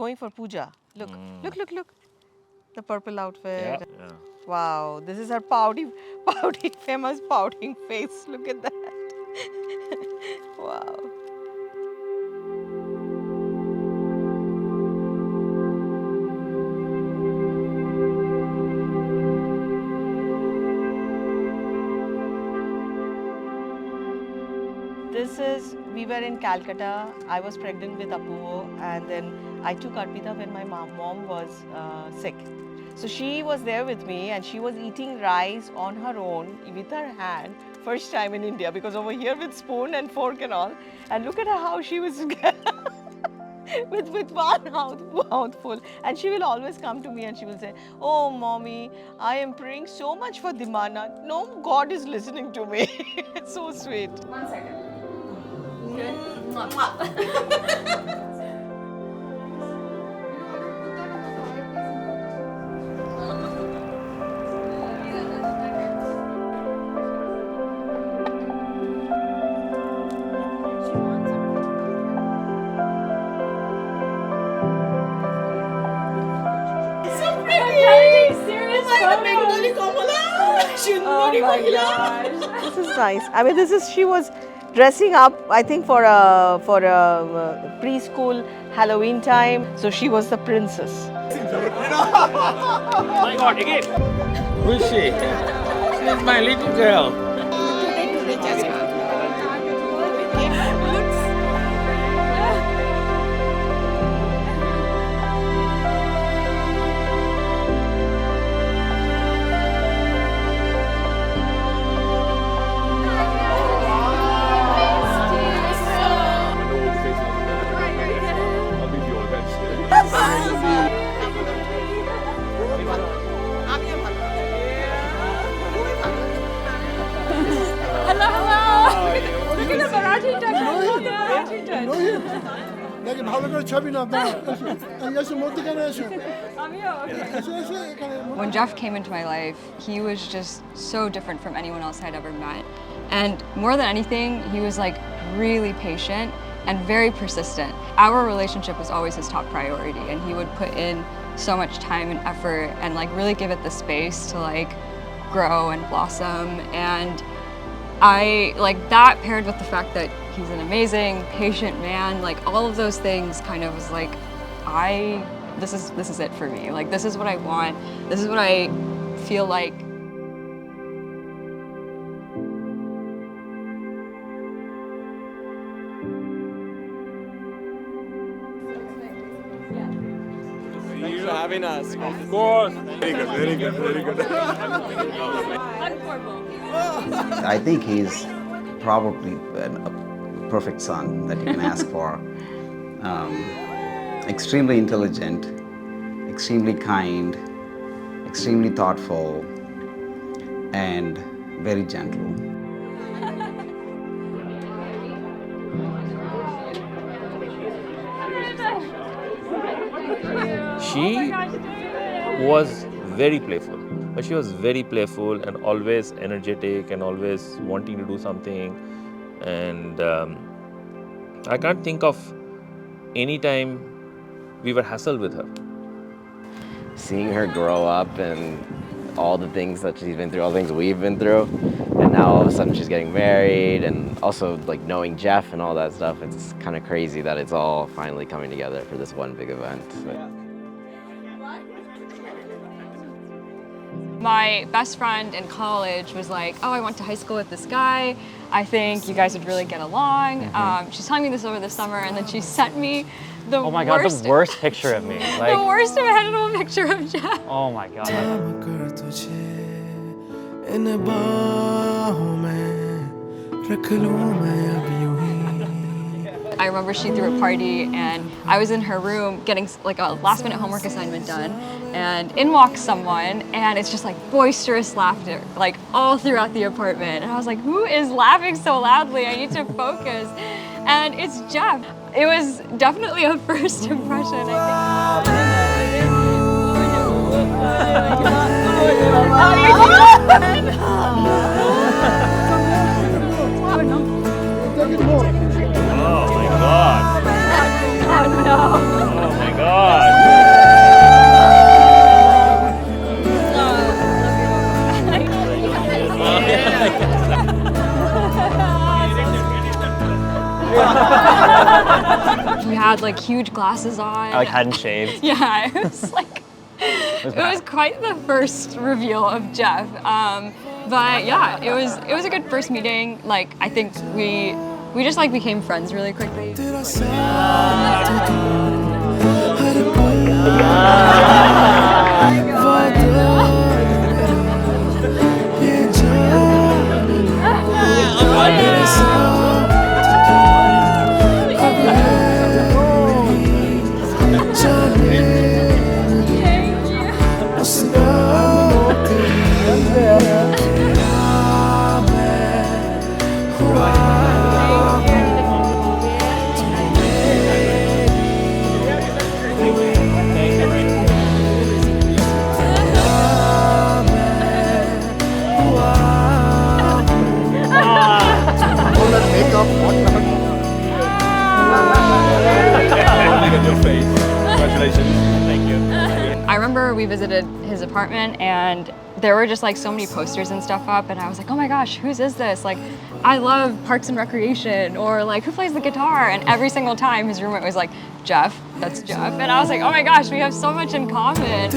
going for puja. Look, look. The purple outfit. Yeah. Wow, this is her famous pouting face. Look at that. Wow. We were in Calcutta. I was pregnant with Apuvo, and then I took Arpita when my mom was sick. So she was there with me, and she was eating rice on her own with her hand, first time in India, because over here with spoon and fork and all. And look at her how she was with one mouthful. And she will always come to me and she will say, "Oh, mommy, I am praying so much for Dimana. No, God is listening to me." It's so sweet. 1 second. Good. Oh my gosh. This is nice. I mean, she was dressing up, I think, for a preschool Halloween time. So she was the princess. My God, again. Who is she? She is my little girl. When Jeff came into my life, he was just so different from anyone else I'd ever met. And more than anything, he was like really patient and very persistent. Our relationship was always his top priority, and he would put in so much time and effort and like really give it the space to like grow and blossom. And I like that paired with the fact that he's an amazing, patient man, like all of those things kind of was like, this is it for me. Like, this is what I want. This is what I feel like. Thanks for having us. Of course. Very good. I think he's probably a perfect son that you can ask for. Extremely intelligent, extremely kind, extremely thoughtful, and very gentle. She was very playful, but she was very playful and always energetic and always wanting to do something. And I can't think of any time we were hassled with her. Seeing her grow up and all the things that she's been through, all the things we've been through, and now all of a sudden she's getting married, and also like knowing Jeff and all that stuff, it's kind of crazy that it's all finally coming together for this one big event. My best friend in college was like, "Oh, I went to high school with this guy. I think you guys would really get along." She's telling me this over the summer, and then she sent me the Oh my God, the worst picture of me. Like, the worst imaginable picture of Jeff. oh my God. I remember she threw a party, and I was in her room getting like a last-minute homework assignment done, and in walks someone, and it's just like boisterous laughter, like all throughout the apartment. And I was like, who is laughing so loudly? I need to focus. And it's Jeff. It was definitely a first impression, I Oh my God. think. Oh no. Oh my God. had like huge glasses on. I like hadn't shaved. Yeah, it was like, it was quite the first reveal of Jeff. But yeah, it was a good first meeting. Like, I think we just like became friends really quickly. I remember we visited his apartment and there were just like so many posters and stuff up, and I was like, oh my gosh, whose is this? Like, I love Parks and Recreation, or like, who plays the guitar? And every single time his roommate was like, Jeff, that's Jeff. And I was like, oh my gosh, we have so much in common.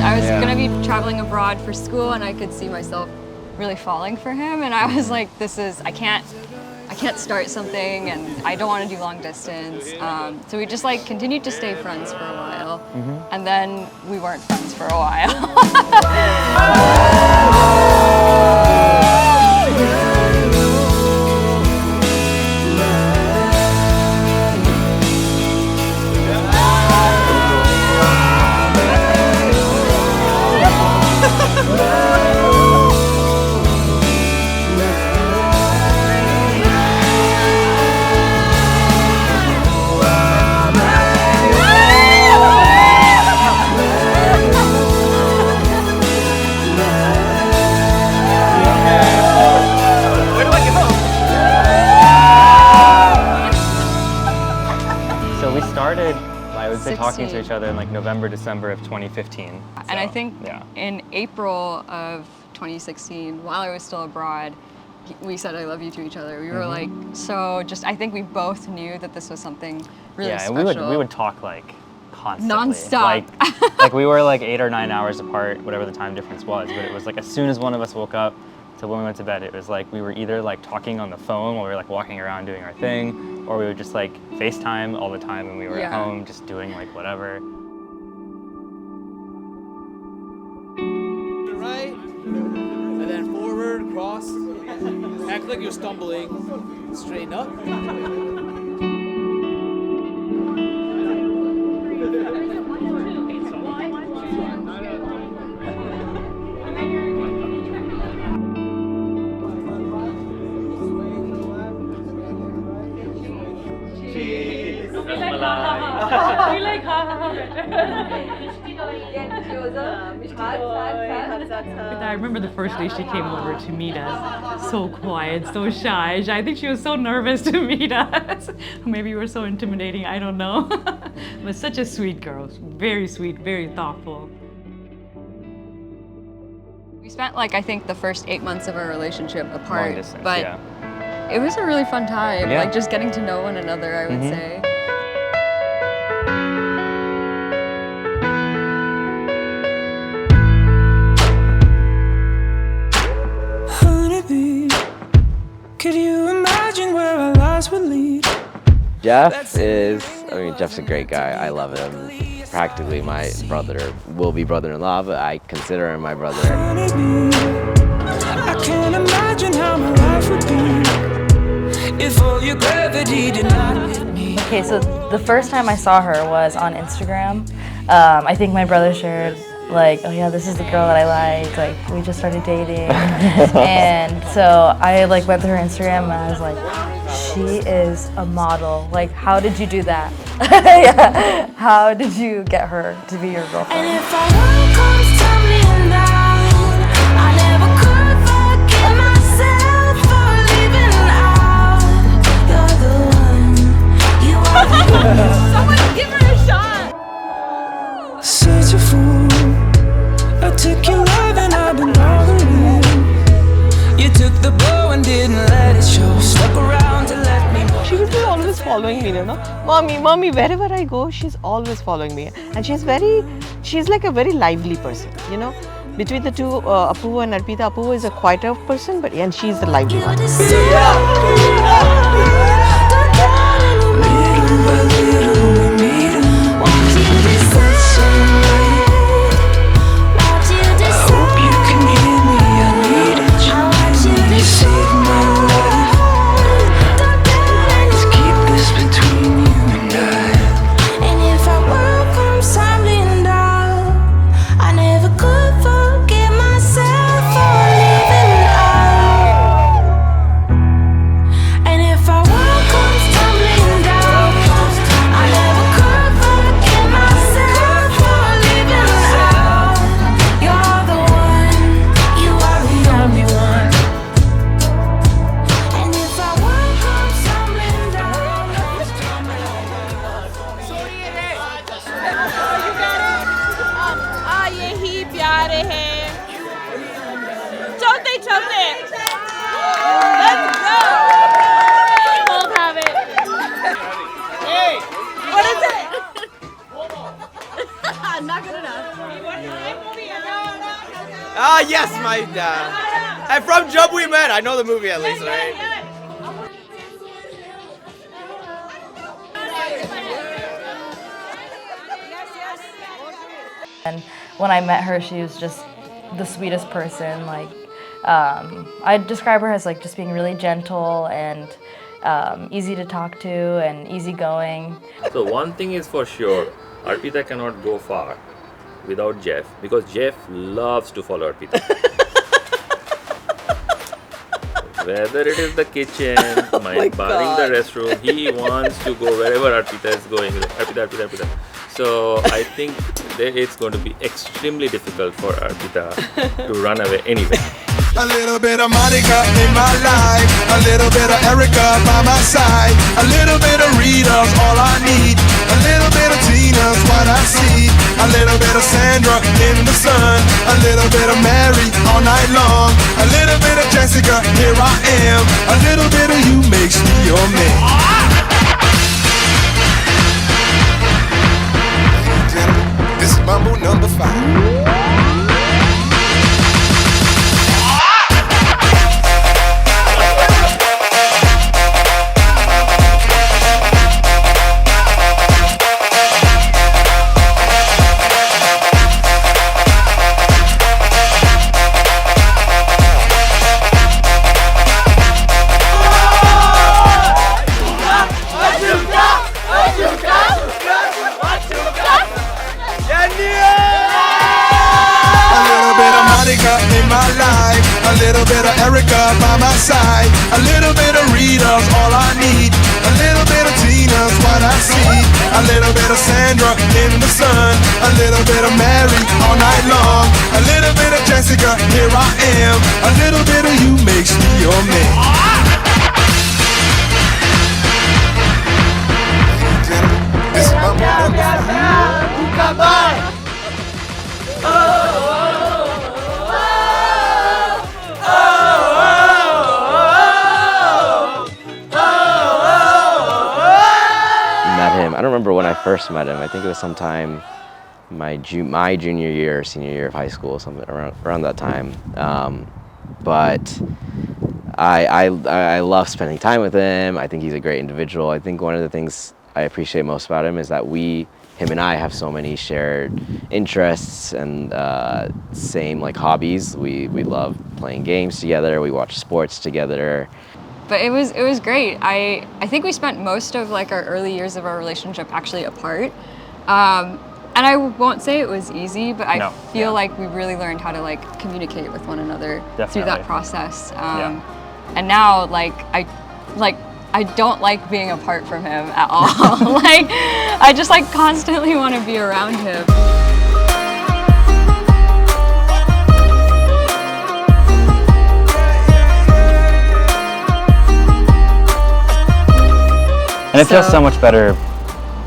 I was gonna be traveling abroad for school, and I could see myself really falling for him, and I was like, I can't start something, and I don't want to do long distance. So we just like continued to stay friends for a while, and then we weren't friends for a while. Talking to each other in like November, December of 2015. And I think in April of 2016, while I was still abroad, we said I love you to each other. We were like, so just, I think we both knew that this was something really special. And we would talk like constantly. Non-stop. Like we were like 8 or 9 hours apart, whatever the time difference was, but it was like as soon as one of us woke up to when we went to bed, it was like we were either like talking on the phone while we were like walking around doing our thing, or we would just like FaceTime all the time when we were at home, just doing like whatever. Right, and then forward, cross. Act like you're stumbling. Straighten up. I remember the first day she came over to meet us. So quiet, so shy. I think she was so nervous to meet us. Maybe we were so intimidating, I don't know. But such a sweet girl, very sweet, very thoughtful. We spent like, I think the first 8 months of our relationship apart, Long distance, but it was a really fun time. Like just getting to know one another, I would say. Could you imagine where our lives would lead? Jeff's a great guy. I love him. Practically my brother, will-be brother-in-law, but I consider him my brother. I can't imagine how my life would be if before your gravity did not hit me. Okay, so the first time I saw her was on Instagram. I think my brother shared like, oh yeah, this is the girl that I like we just started dating. And so I like went through her Instagram and I was like, she is a model. Like, how did you do that? Yeah. How did you get her to be your girlfriend? And if our world comes tumbling down, I never could forgive myself for leaving out. You're the one, you are the one. Someone give her a shot. Such a fool. I took your love and I've been wrong. You took the blow and didn't let it show. Stuck around to let me know. She would be always following me, you know. Mommy, wherever I go, she's always following me. And she's like a very lively person, you know. Between the two, Apu and Arpita, Apu is a quieter person, and she's the lively one. Ah, yes, my dad. And from Jump We Met. I know the movie at least, right? And when I met her, she was just the sweetest person. Like, I'd describe her as like just being really gentle and easy to talk to and easygoing. So one thing is for sure, Arpita cannot go far without Jeff, because Jeff loves to follow Arpita. Whether it is the kitchen, barring the restroom, he wants to go wherever Arpita is going. Arpita. So I think it's going to be extremely difficult for Arpita to run away anyway. A little bit of Monica in my life, a little bit of Erica by my side, a little bit of Rita's all I need, a little bit of Tina's what I see, a little bit of Sandra in the sun, a little bit of Mary all night long, a little bit of Jessica, here I am, a little bit of you makes me your man. This is Mambo number 5. In my life, a little bit of Erica by my side, a little bit of Rita's all I need, a little bit of Tina's what I see, a little bit of Sandra in the sun, a little bit of Mary all night long, a little bit of Jessica, here I am, a little bit of you makes me your man. This is my I don't remember when I first met him. I think it was sometime my junior year, senior year of high school, something around that time. But I love spending time with him. I think he's a great individual. I think one of the things I appreciate most about him is that him and I have so many shared interests and same like hobbies. We love playing games together. We watch sports together. but it was great. I think we spent most of like our early years of our relationship actually apart. And I won't say it was easy, but I feel like we really learned how to like communicate with one another through that process. And now like I don't like being apart from him at all. Like I just like constantly want to be around him. And it feels so much better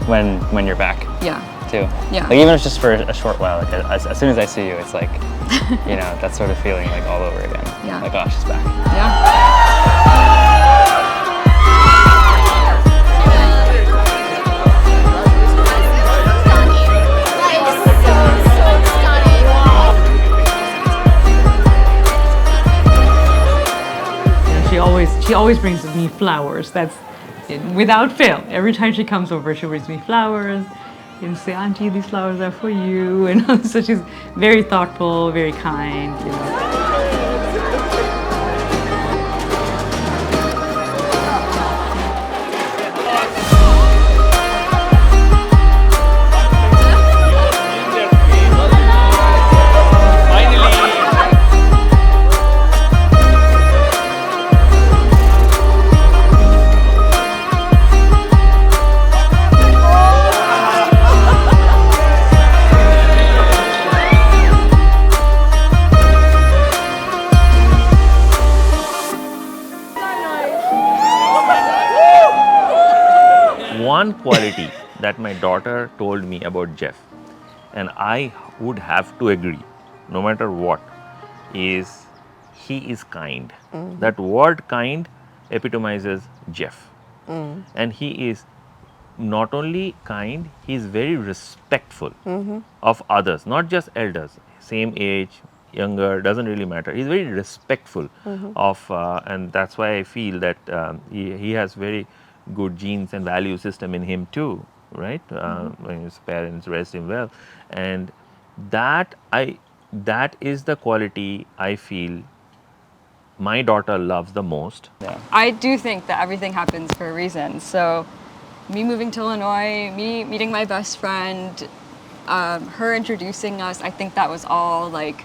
when you're back. Yeah. Too. Yeah. Like even if it's just for a short while, like as soon as I see you, it's like, you know, that sort of feeling like all over again. Yeah. Like, oh, she's back. Yeah. She always brings me flowers. That's without fail. Every time she comes over, she brings me flowers and say, "Auntie, these flowers are for you." And so she's very thoughtful, very kind. You know. One quality that my daughter told me about Jeff, and I would have to agree, no matter what, is he is kind. That word kind epitomizes Jeff. And he is not only kind, he is very respectful of others, not just elders, same age, younger, doesn't really matter. He's very respectful of, and that's why I feel that he has very good genes and value system in him too, right? When his parents raised him well, and that is the quality I feel my daughter loves the most. I do think that everything happens for a reason. So me moving to Illinois, me meeting my best friend, her introducing us, I think that was all like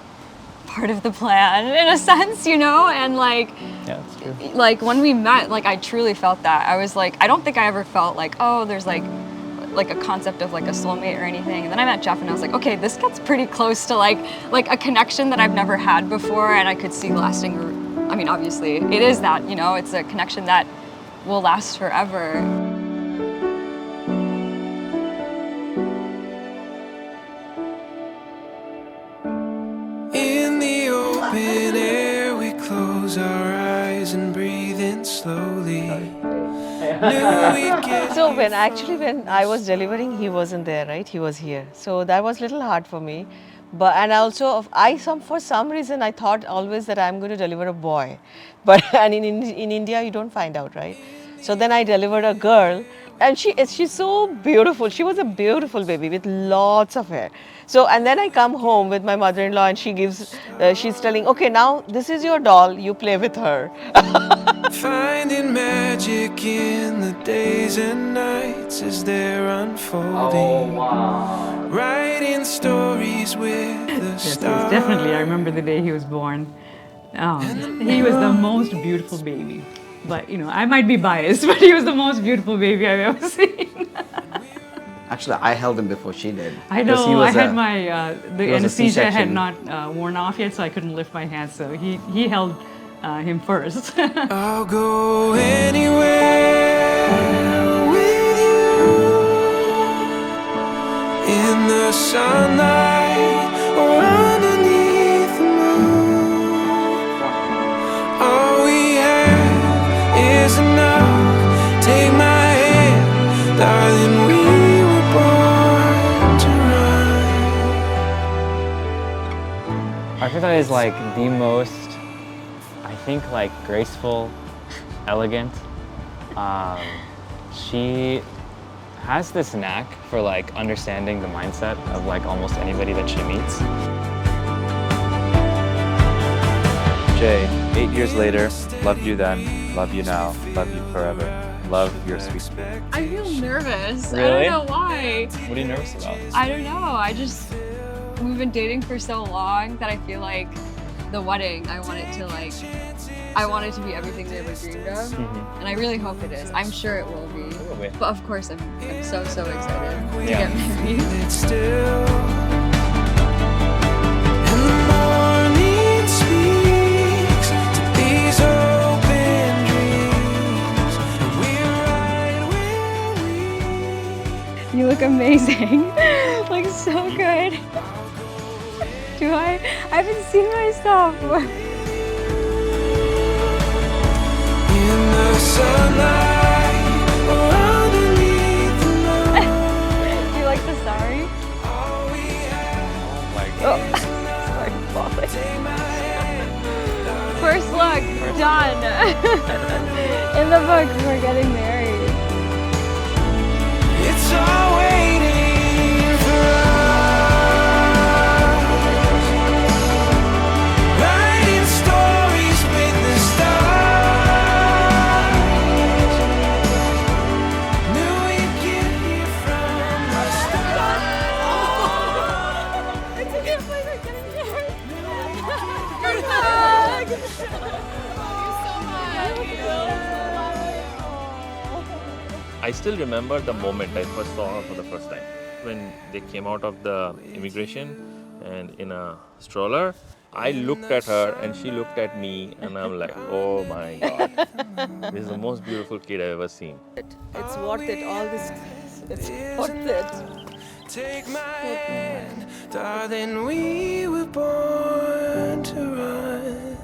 part of the plan in a sense, you know? And like, yeah, that's true. Like when we met, like I truly felt that. I was like, I don't think I ever felt like, oh, there's like a concept of like a soulmate or anything. And then I met Jeff and I was like, okay, this gets pretty close to like a connection that I've never had before and I could see lasting. I mean, obviously it is that, you know, it's a connection that will last forever. In the open air, we close our eyes and breathe in slowly. So when I was delivering, he wasn't there, right? He was here. So that was a little hard for me. But and also for some reason I thought always that I'm going to deliver a boy, but and in India you don't find out, right? So then I delivered a girl, and she's so beautiful. She was a beautiful baby with lots of hair. So and then I come home with my mother-in-law and she's telling, okay, now this is your doll, you play with her. Finding magic in the days and nights as they're unfolding. Oh, wow. Writing stories with the stars. Yes, definitely. I remember the day he was born. He was the most beautiful baby. But, you know, I might be biased, but he was the most beautiful baby I've ever seen. Actually, I held him before she did. I know, I had the anesthesia had not worn off yet, so I couldn't lift my hand, so he held him first. I'll go anywhere with you, in the sunlight or underneath the moon. All we have is enough. Take my hand, darling, we were born to run. Arpita is like the most, I think, like graceful, elegant. She has this knack for like understanding the mindset of like almost anybody that she meets. Jay, 8 years later, loved you then, Love you now. Love you forever. Love your sweet spirit. I feel nervous. Really? I don't know why. What are you nervous about? I don't know. We've been dating for so long that I feel like the wedding, I want it to be everything we ever dreamed of. And I really hope it is. I'm sure it will be. But of course, I'm so excited to get married. You look amazing. Like so good. Do I? I haven't seen myself. In the sunlight, underneath the moon. Do you like the sari? Oh my God. Sorry, falling. First look, done. In the books, we're getting married. It's all waiting for us. Writing stories with the stars. Knew we'd get here from the start. I can't believe we're getting married. Good luck. Thank you so I still remember the moment I first saw her for the first time. When they came out of the immigration and in a stroller, I looked at her and she looked at me and I'm like, oh my God, this is the most beautiful kid I've ever seen. It's worth it, all this, it's worth it. Take my hand, darling, we were born to run.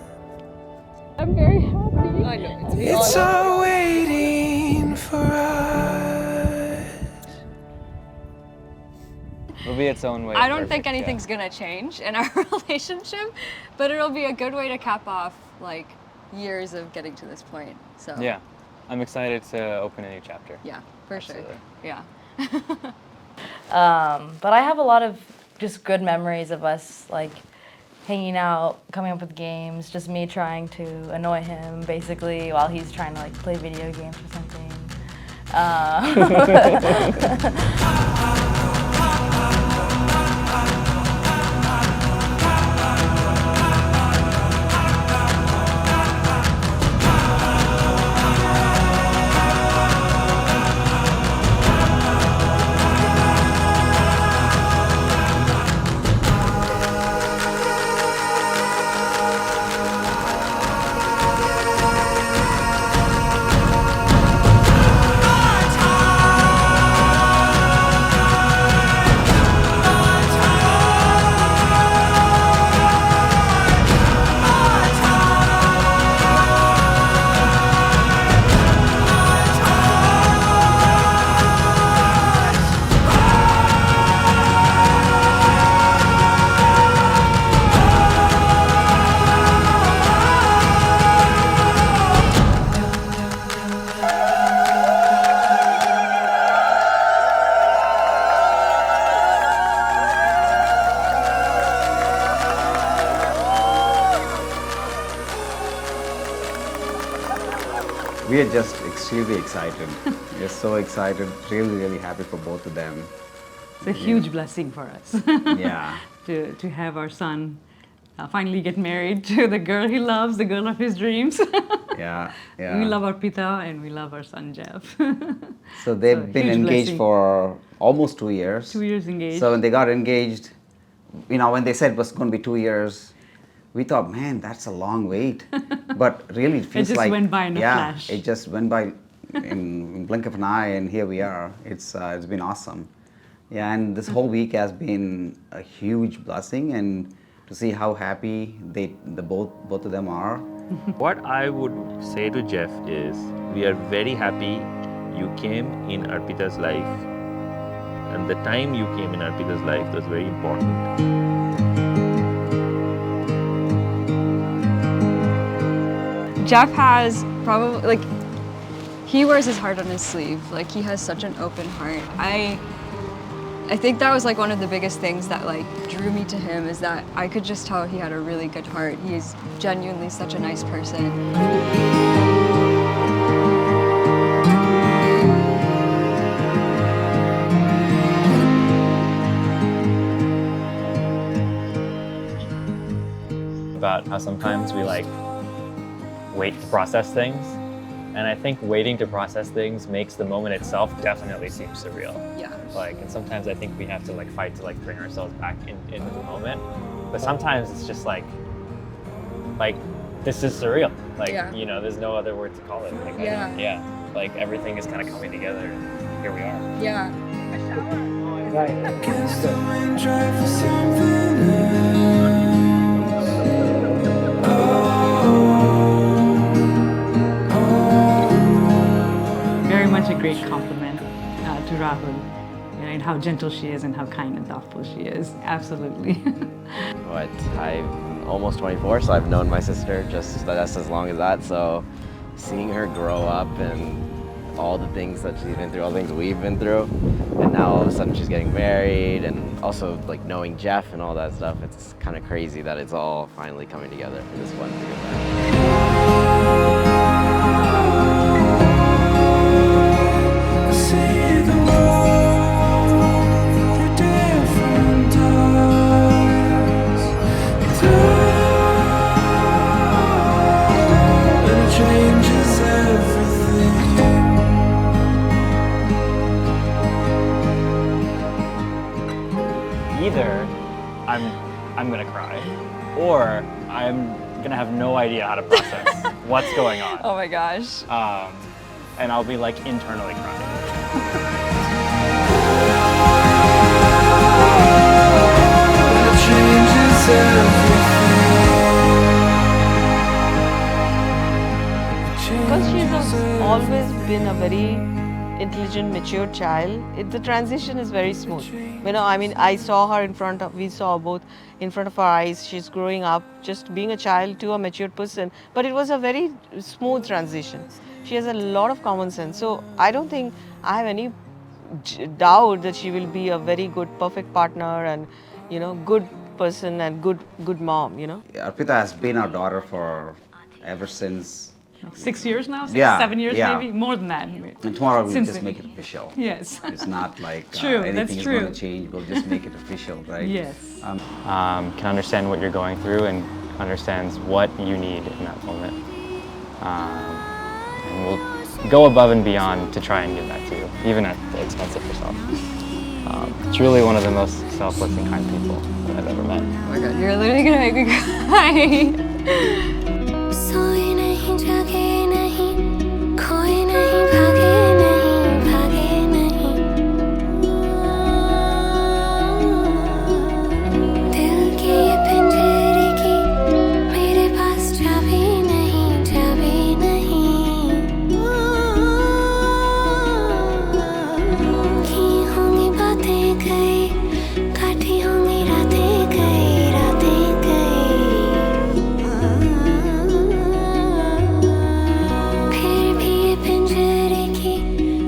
I'm very happy. I know, It's all waiting for us. It'll be its own way. I don't think anything's gonna change in our relationship, but it'll be a good way to cap off like years of getting to this point. So Yeah, I'm excited to open a new chapter. Yeah, for Absolutely. sure. Yeah. But I have a lot of just good memories of us like hanging out, coming up with games, just me trying to annoy him basically while he's trying to like play video games or something. We are just extremely excited. We're so excited, really happy for both of them. It's a huge blessing for us. Yeah. to have our son finally get married to the girl he loves, the girl of his dreams. Yeah. We love Arpita and we love our son Jeff. So they've been huge engaged blessing. for almost 2 years. 2 years engaged. So when they got engaged, when they said it was going to be 2 years, we thought, man, that's a long wait. But really, it feels just like went by in a flash. It just went by in blink of an eye, and here we are. It's been awesome. Yeah, and this whole week has been a huge blessing, and to see how happy both of them are. What I would say to Jeff is, we are very happy you came in Arpita's life, and the time you came in Arpita's life was very important. Jeff has probably, he wears his heart on his sleeve. He has such an open heart. I think that was one of the biggest things that drew me to him, is that I could just tell he had a really good heart. He's genuinely such a nice person. about how sometimes we like wait to process things. And I think waiting to process things makes the moment itself definitely seem surreal. Yeah. Like, and sometimes I think we have to like fight to like bring ourselves back into the moment. But sometimes it's just like this is surreal. Like, you know, there's no other word to call it. Like, yeah. Like everything is kind of coming together. And here we are. Yeah. Very much a great compliment to Rahul, and how gentle she is and how kind and thoughtful she is. Absolutely. What, I'm almost 24, so I've known my sister just as long as that. So seeing her grow up and all the things that she's been through, all the things we've been through, and now all of a sudden she's getting married, and also like knowing Jeff and all that stuff, it's kind of crazy that it's all finally coming together for this one big event. Either I'm gonna cry, or I'm gonna have no idea how to process what's going on. Oh my gosh. And I'll be like internally crying. Because she's always been a very intelligent, mature child, the transition is very smooth. You know, I mean, we saw both in front of our eyes, she's growing up, just being a child to a mature person, but it was a very smooth transition. She has a lot of common sense, so I don't think I have any doubt that she will be a very good, perfect partner and, you know, good person and good mom, you know. Arpita has been our daughter for ever since 6 years now? 7 years maybe? More than that. And tomorrow we'll just make it official. Yes. It's not like True, anything that's is true. going to change. We'll just make it official, right? Yes. Can understand what you're going through and understands what you need in that moment. And we'll go above and beyond to try and give that to you, even at the expense of yourself. Truly one of the most selfless and kind people that I've ever met. Oh my god, you're literally gonna make me cry.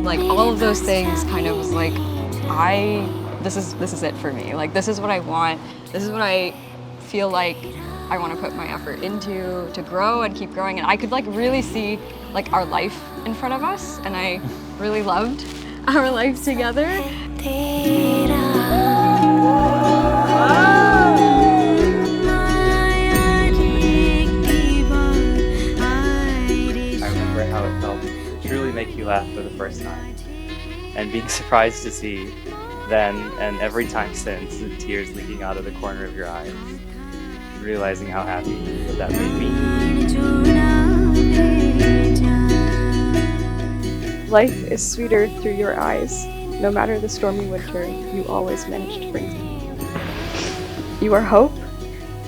Like all of those things kind of was like, this is it for me. Like this is what I want. This is what I feel like I want to put my effort into to grow and keep growing. And I could like really see like our life in front of us, and I really loved our life together. I remember how it felt to truly make you laugh for the first time, and being surprised to see then and every time since the tears leaking out of the corner of your eyes, realizing how happy that made me. Life is sweeter through your eyes. No matter the stormy winter, you always manage to bring me. You are hope.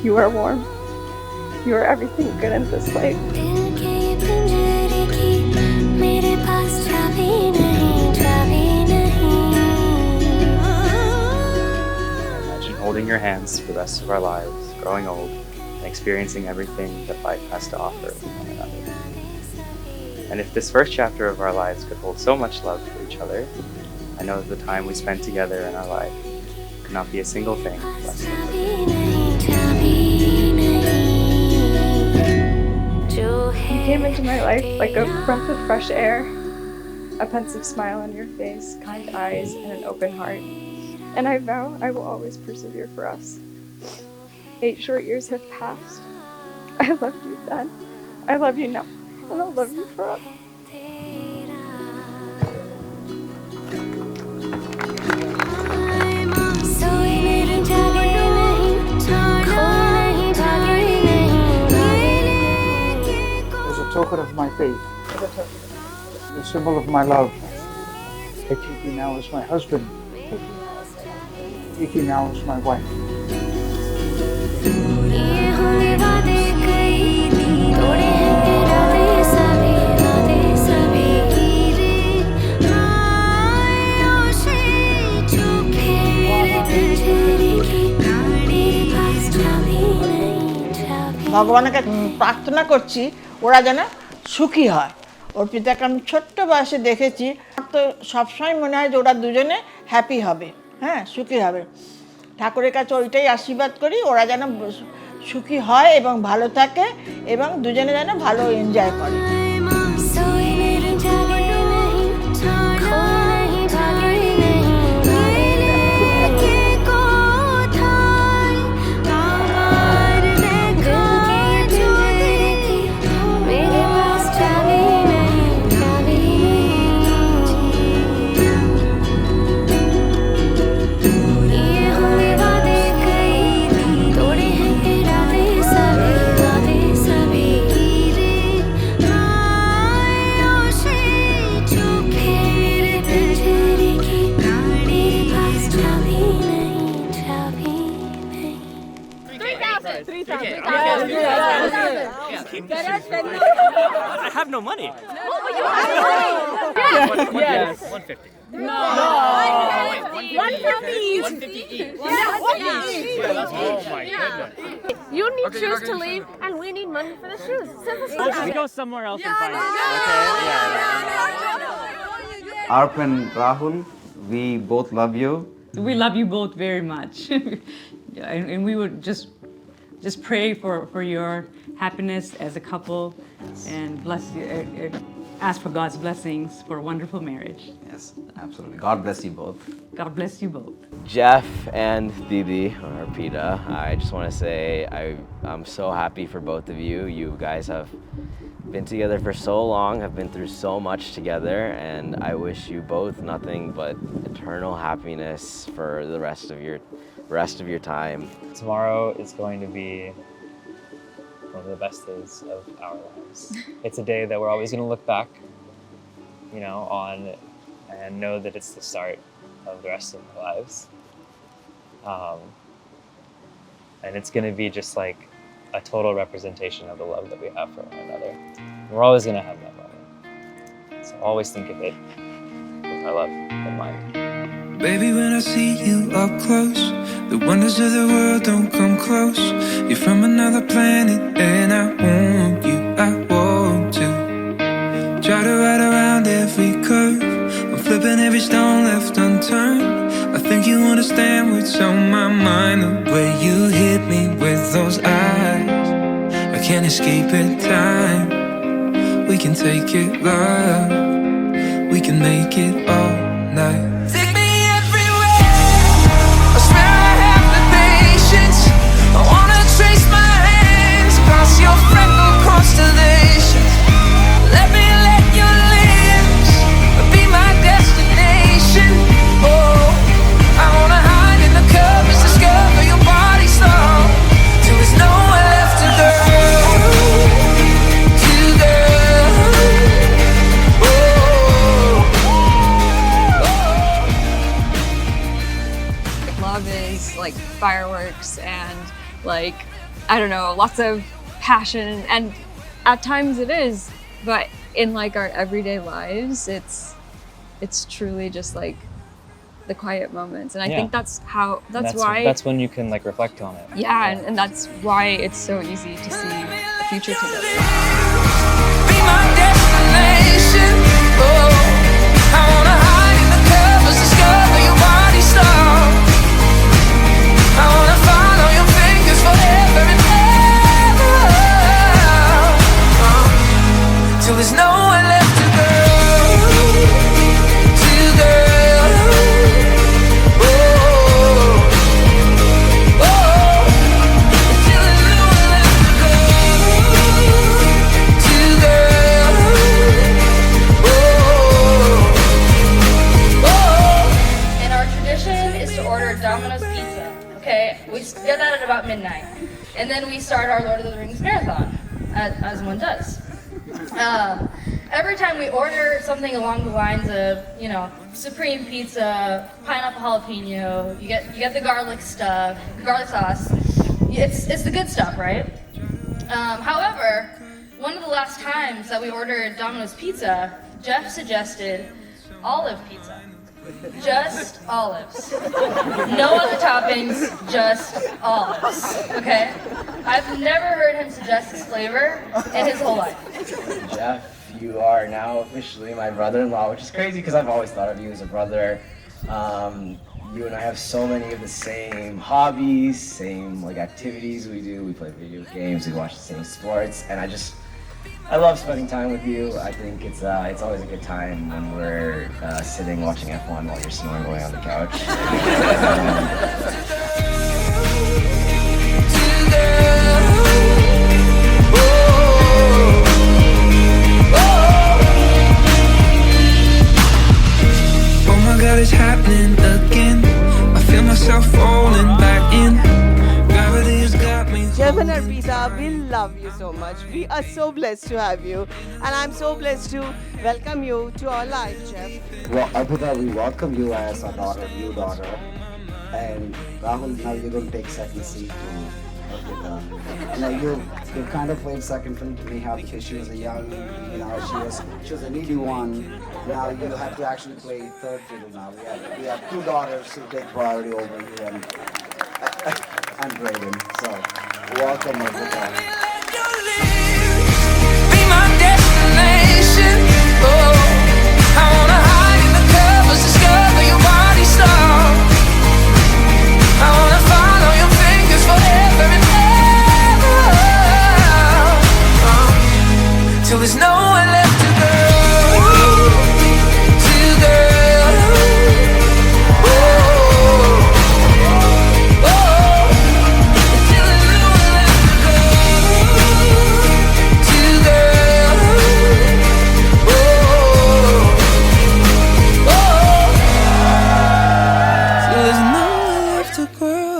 You are warm. You are everything good in this life. Imagine holding your hands for the rest of our lives, growing old, and experiencing everything that life has to offer with one another. And if this first chapter of our lives could hold so much love for each other, I know that the time we spent together in our life could not be a single thing less than You came into my life like a breath of fresh air, a pensive smile on your face, kind eyes, and an open heart. And I vow I will always persevere for us. 8 short years have passed, I love you then. I love you now. And I'll love you forever. As a token of my faith, the symbol of my love, I take you now as my husband. I take you now as my wife. ভগবানকে প্রার্থনা করছি ওরা যেন সুখী হয়। অর্পিতাকে আমি ছোট্ট বয়সে দেখেছি, আমার তো সবসময় মনে হয় যে ওরা দুজনে হ্যাপি হবে, হ্যাঁ সুখী হবে। ঠাকুরের কাছে ওইটাই আশীর্বাদ করি, ওরা যেন সুখী হয় এবং ভালো থাকে এবং দুজনে যেন ভালো এনজয় করে। I have no money. Yes. 150. No. 150 each. 150 each. Oh my goodness. You need shoes to leave, and we need money for the shoes. Simple. We go somewhere else and find it. Arp and Rahul, we both love you. We love you both very much. and we would just pray for your happiness as a couple and bless you, ask for God's blessings for a wonderful marriage. Yes, absolutely. God bless you both. God bless you both. Jeff and Didi, or Arpita, I just want to say I'm so happy for both of you. You guys have been together for so long, have been through so much together, and I wish you both nothing but eternal happiness for the rest of your time. Tomorrow is going to be one of the best days of our lives. It's a day that we're always going to look back, on and know that it's the start of the rest of our lives. And it's going to be just like a total representation of the love that we have for one another. We're always going to have that moment. So always think of it with our love in mind. Baby, when I see you up close, the wonders of the world don't come close. You're from another planet and I want you, I want to. Try to ride around every curve, I'm flipping every stone left unturned. I think you understand what's on my mind, the way you hit me with those eyes. I can't escape it, time. We can take it, love. We can make it all night. Take me I wanna trace my hands across your freckled constellations. Let me let your lips be my destination. Oh, I wanna hide in the covers, discover your body song till there's nowhere left to go. Love is like fireworks and I don't know, lots of passion, and at times it is, but in our everyday lives, it's truly just the quiet moments, and I think that's why that's when you can reflect on it. Yeah, and that's why it's so easy to see a future together. Be my destination. Oh, I wanna hide in the covers, discover your body song. I wanna follow your fingers forever and ever, till there's nowhere left to go. Domino's pizza. Okay, we get that at about midnight, and then we start our Lord of the Rings marathon, as one does. Every time we order something along the lines of, you know, supreme pizza, pineapple jalapeno, you get the garlic stuff, garlic sauce. It's the good stuff, right? However, one of the last times that we ordered Domino's pizza, Jeff suggested olive pizza. Just olives. No other toppings, just olives. Okay? I've never heard him suggest this flavor in his whole life. Jeff, you are now officially my brother-in-law, which is crazy because I've always thought of you as a brother. You and I have so many of the same hobbies, same like activities we do. We play video games, we watch the same sports, and I love spending time with you. I think it's always a good time when we're sitting watching F1 while you're snoring away on the couch. Oh my God, it's happening again. I feel myself falling back in. Gravity has got me. Jeff and Arpita, we love you so much. We are so blessed to have you. And I'm so blessed to welcome you to our life, Jeff. Well, Arpita, we welcome you as our daughter, new daughter. And Rahul, now you're going to take second seat to Arpita. You know, you kind of played second fiddle to Neha because she was a young, you know, she was a needy one. Now you have to actually play third fiddle now. We have two daughters who take priority over you and Braden. So, welcome, Arpita. Be my destination. Oh, I wanna hide in the covers, discover your body star. I wanna follow your fingers forever and ever. Till there's nowhere left to go.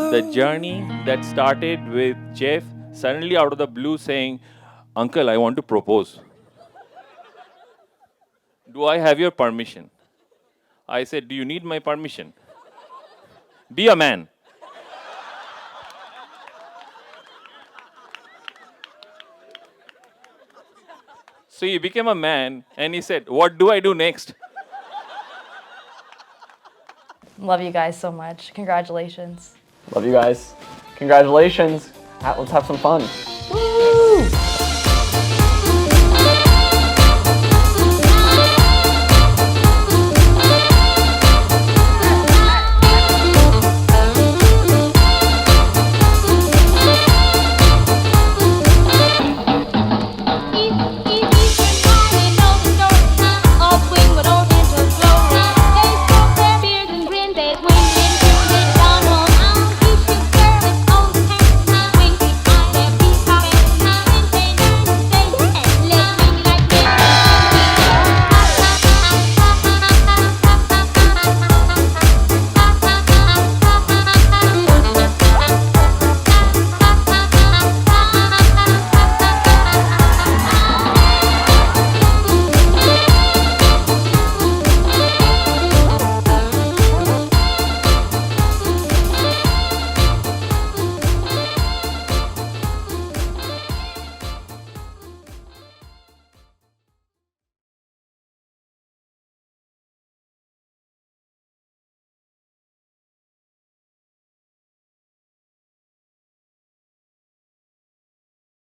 The journey that started with Jeff suddenly out of the blue saying, "Uncle, I want to propose. Do I have your permission?" I said, "Do you need my permission? Be a man." So he became a man and he said, "What do I do next?" Love you guys so much. Congratulations. Love you guys. Congratulations. Let's have some fun.